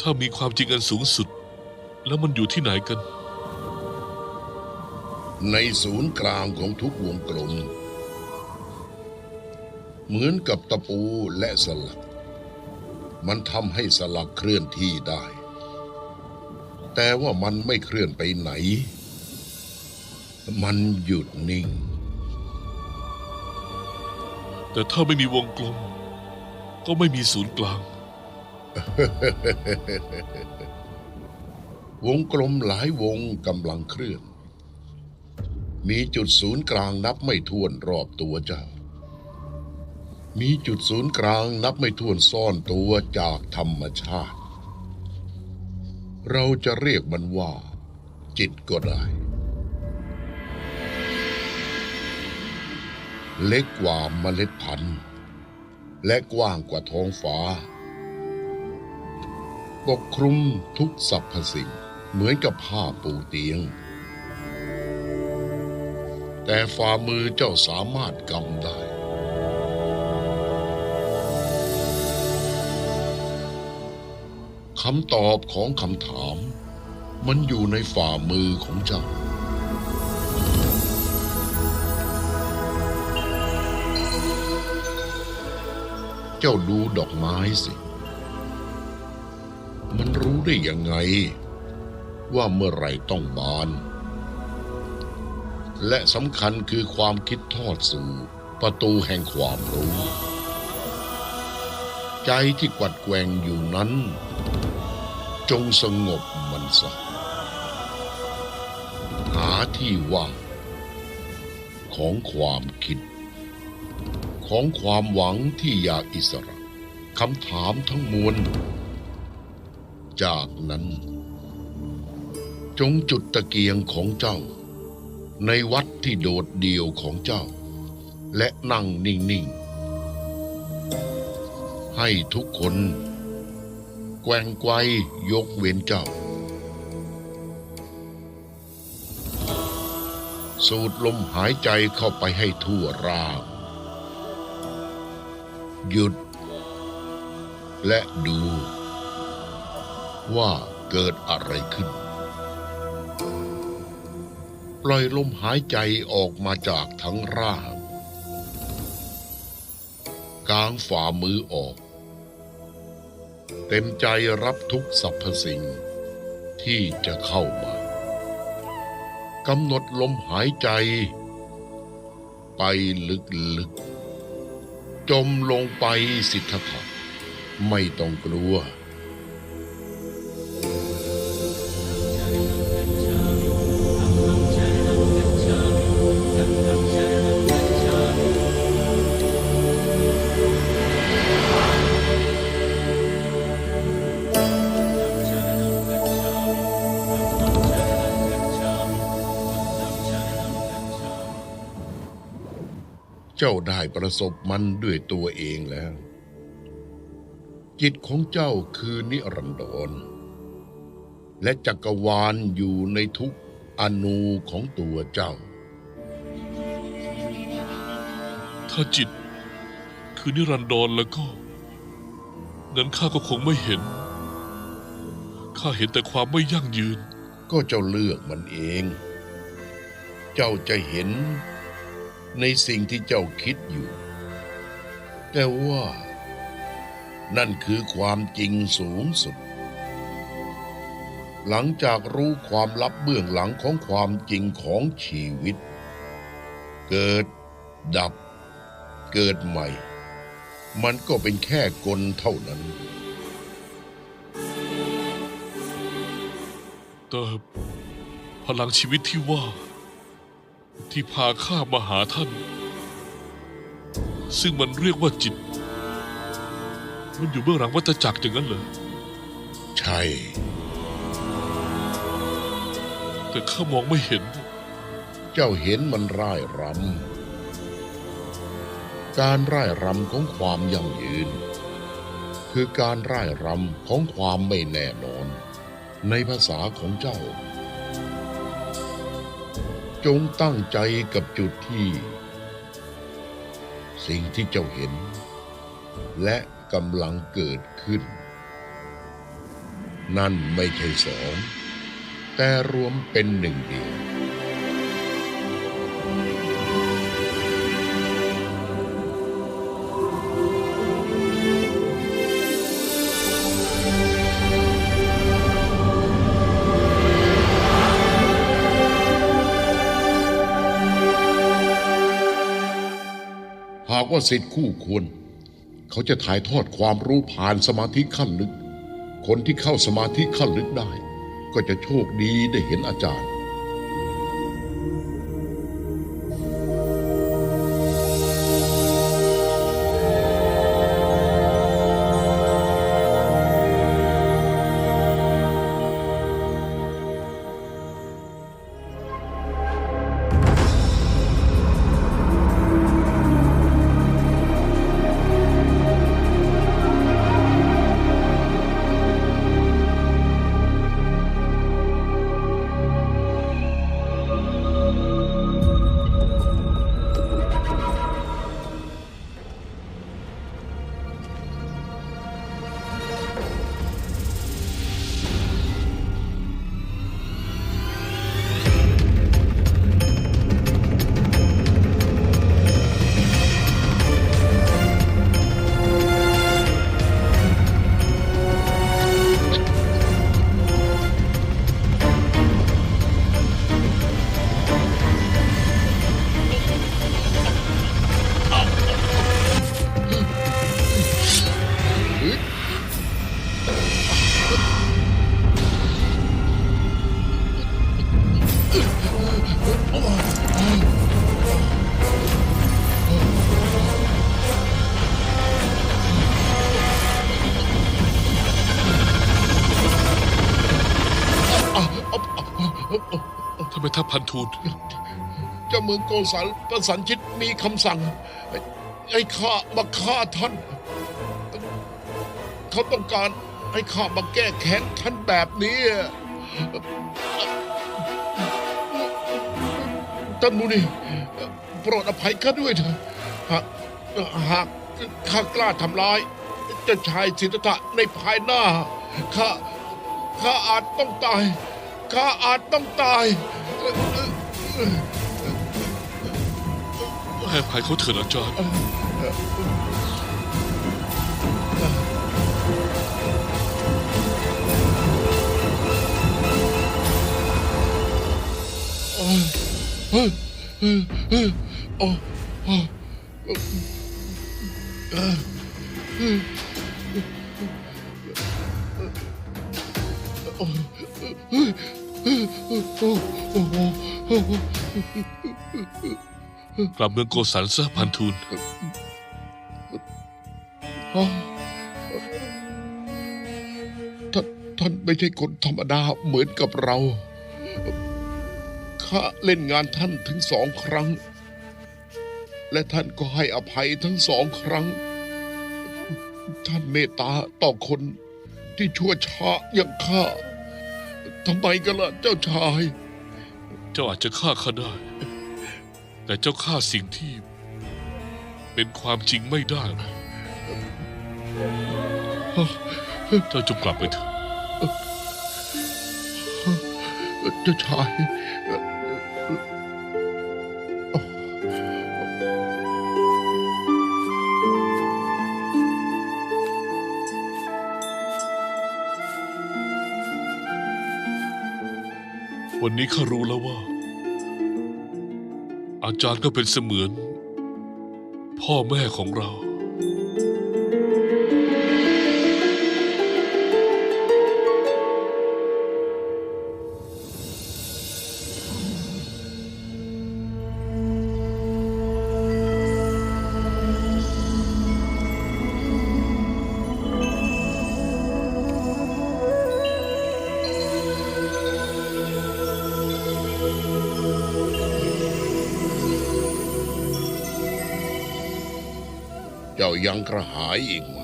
ถ้ามีความจริงอันสูงสุดแล้วมันอยู่ที่ไหนกันในศูนย์กลางของทุกวงกลมเหมือนกับตะปูและสลักมันทำให้สลักเคลื่อนที่ได้แต่ว่ามันไม่เคลื่อนไปไหนมันหยุดนิ่งแต่ถ้าไม่มีวงกลมก็ไม่มีศูนย์กลาง วงกลมหลายวงกำลังเคลื่อนมีจุดศูนย์กลางนับไม่ถ้วนรอบตัวเจ้ามีจุดศูนย์กลางนับไม่ถ้วนซ่อนตัวจากธรรมชาติเราจะเรียกมันว่าจิตก็ได้เล็กกว่าเมล็ดพันธุ์และกว้างกว่าท้องฟ้าปกคลุมทุกสรรพสิ่งเหมือนกับผ้าปูเตียงแต่ฝ่ามือเจ้าสามารถกำได้คำตอบของคำถามมันอยู่ในฝ่ามือของเจ้าเจ้าดูดอกไม้สิมันรู้ได้ยังไงว่าเมื่อไหร่ต้องบานและสำคัญคือความคิดทอดสู่ประตูแห่งความรู้ใจที่กวัดแกว่งอยู่นั้นจงสงบมันซะหาที่ว่างของความคิดของความหวังที่อยากอิสระคำถามทั้งมวลจากนั้นจงจุดตะเกียงของเจ้าในวัดที่โดดเดี่ยวของเจ้าและนั่งนิ่งๆให้ทุกคนแกว่งไกวยกเว้นเจ้าสูดลมหายใจเข้าไปให้ทั่วร่างหยุดและดูว่าเกิดอะไรขึ้นปล่อยลมหายใจออกมาจากทั้งร่างกางฝ่ามือออกเต็มใจรับทุกสรรพสิ่งที่จะเข้ามากำหนดลมหายใจไปลึกๆจมลงไปสิทธัตถะไม่ต้องกลัวเจ้าได้ประสบมันด้วยตัวเองแล้วจิตของเจ้าคือนิรันดรและจักรวาลอยู่ในทุกอนูของตัวเจ้าถ้าจิตคือนิรันดรแล้วก็นั้นข้าก็คงไม่เห็นข้าเห็นแต่ความไม่ยั่งยืนก็เจ้าเลือกมันเองเจ้าจะเห็นในสิ่งที่เจ้าคิดอยู่แต่ว่านั่นคือความจริงสูงสุดหลังจากรู้ความลับเบื้องหลังของความจริงของชีวิตเกิดดับเกิดใหม่มันก็เป็นแค่กลเท่านั้นแต่พลังชีวิตที่ว่าที่พาข้ามาหาท่านซึ่งมันเรียกว่าจิตมันอยู่เบื้องหลังวัฏจักรอย่างนั้นเหรอใช่แต่ข้ามองไม่เห็นเจ้าเห็นมันร่ายรำการร่ายรำของความยั่งยืนคือการร่ายรำของความไม่แน่นอนในภาษาของเจ้าจงตั้งใจกับจุดที่สิ่งที่เจ้าเห็นและกำลังเกิดขึ้น นั่นไม่ใช่สอง แต่รวมเป็นหนึ่งเดียว หากว่าศิษย์คู่ควร เขาจะถ่ายทอดความรู้ผ่านสมาธิขั้นลึก คนที่เข้าสมาธิขั้นลึกได้ ก็จะโชคดีได้เห็นอาจารย์ ทำไมทัพพันทูล เจ้าเมืองโกสัลประสันชิตมีคำสั่งให้ข้ามาฆ่าท่าน เขาต้องการให้ข้ามาแก้แค้นท่านแบบนี้ ท่านมุนีโปรดอภัยข้าด้วยเถอะหากข้ากล้าทำร้ายเจ้าชายสิทธัตถะในภายหน้าข้าอาจต้องตายข้าอาจต้องตาย ให้อภัยเขาเถิดอาจารย์ กลับเมืองโกสัลซะพันทูล ท่านไม่ใช่คนธรรมดาเหมือนกับเรา ข้าเล่นงานท่านถึง2 ครั้ง และท่านก็ให้อภัยทั้ง2 ครั้ง ท่านเมตตาต่อคนที่ชั่วช้าอย่างข้า ทำไมกันล่ะเจ้าชาย เจ้าอาจจะฆ่าข้าได้ แต่เจ้าฆ่าสิ่งที่ เป็นความจริงไม่ได้หรอกเจ้าจงกลับไปเถอะ เจ้าชาย วันนี้ข้ารู้แล้วว่า อาจารย์ก็เป็นเสมือน พ่อแม่ของเรา เจ้ายังกระหายอีกไหม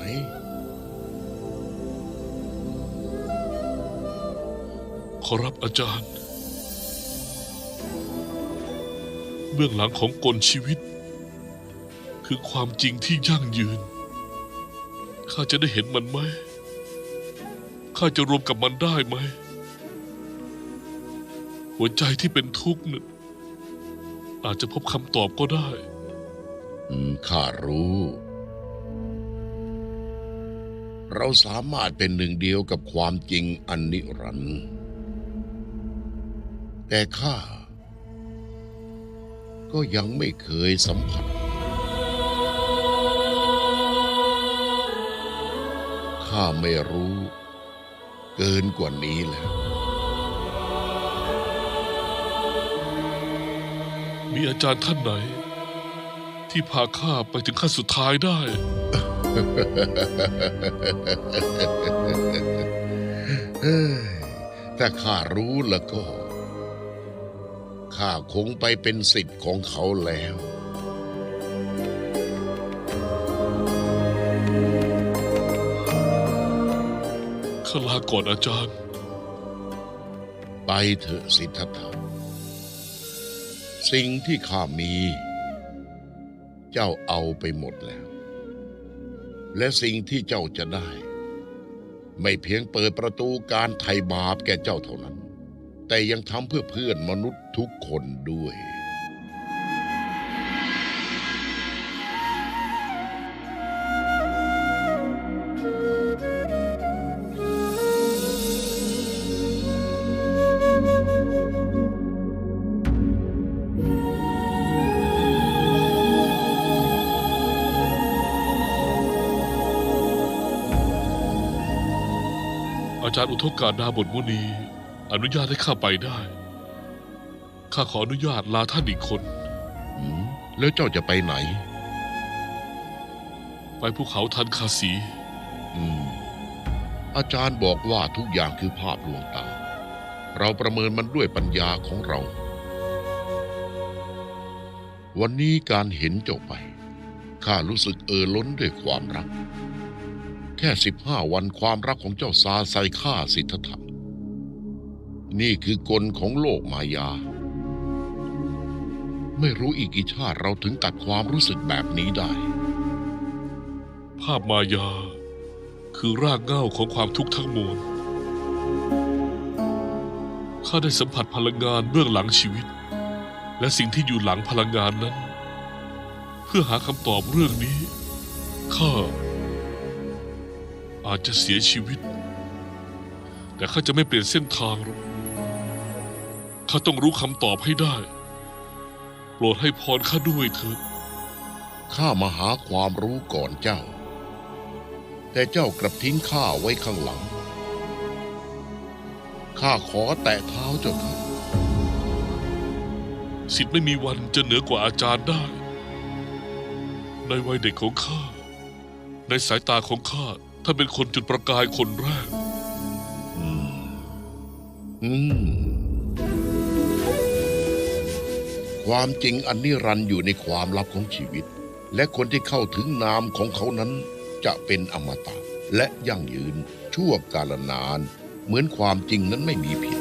ขอรับอาจารย์ เบื้องหลังของกลชีวิต คือความจริงที่ยั่งยืน ข้าจะได้เห็นมันไหม ข้าจะรวมกับมันได้ไหมหัวใจที่เป็นทุกข์นั้นอาจจะพบคำตอบก็ได้ ข้ารู้ เราสามารถเป็นหนึ่งเดียวกับความจริงอันนิรันดร์แต่ข้าก็ยังไม่เคยสัมผัสข้าไม่รู้เกินกว่านี้แล้ว มีอาจารย์ท่านไหน ที่พาข้าไปถึงขั้นสุดท้ายได้ ถ้าข้ารู้แล้วก็ข้าคงไปเป็นศิษย์ของเขาแล้ว ข้าลาก่อนอาจารย์ ไปเถอะสิทธัตถะสิ่งที่ข้ามี เจ้าเอาไปหมดแล้ว และสิ่งที่เจ้าจะได้ ไม่เพียงเปิดประตูการไถ่บาปแก่เจ้าเท่านั้น แต่ยังทำเพื่อเพื่อนมนุษย์ทุกคนด้วย อาจารย์อุทกาดาบทมุนีอนุญาตให้ข้าไปได้ ข้าขออนุญาตลาท่านอีกคน แล้วเจ้าจะไปไหน ไปภูเขาทันคาสี อาจารย์บอกว่าทุกอย่างคือภาพลวงตา เราประเมินมันด้วยปัญญาของเรา วันนี้การเห็นเจ้าไปข้ารู้สึกล้นด้วยความรัก แค่15 วันความรักของเจ้าซาใส่ข้าสิทธัตถะนี่คือกลของโลกมายา ไม่รู้อีกกี่ชาติเราถึงตัดความรู้สึกแบบนี้ได้ ภาพมายาคือรากเหง้าของความทุกข์ทั้งมวล ข้าได้สัมผัสพลังงานเบื้องหลังชีวิต และสิ่งที่อยู่หลังพลังงานนั้น เพื่อหาคำตอบเรื่องนี้ ข้าอาจจะเสียชีวิต แต่ข้าจะไม่เปลี่ยนเส้นทางหรอกข้าต้องรู้คำตอบให้ได้ โปรดให้พรข้าด้วยเถิด ข้ามาหาความรู้ก่อนเจ้า แต่เจ้ากลับทิ้งข้าไว้ข้างหลัง ข้าขอแตะเท้าเจ้าเถิด ศิษย์ไม่มีวันจะเหนือกว่าอาจารย์ได้ ในวัยเด็กของข้า ในสายตาของข้าท่านเป็นคนจุดประกายคนแรก ความจริงอันนิรันดร์อยู่ในความลับของชีวิต และคนที่เข้าถึงนามของเขานั้นจะเป็นอมตะและยั่งยืนชั่วกาลนาน เหมือนความจริงนั้นไม่มีผิด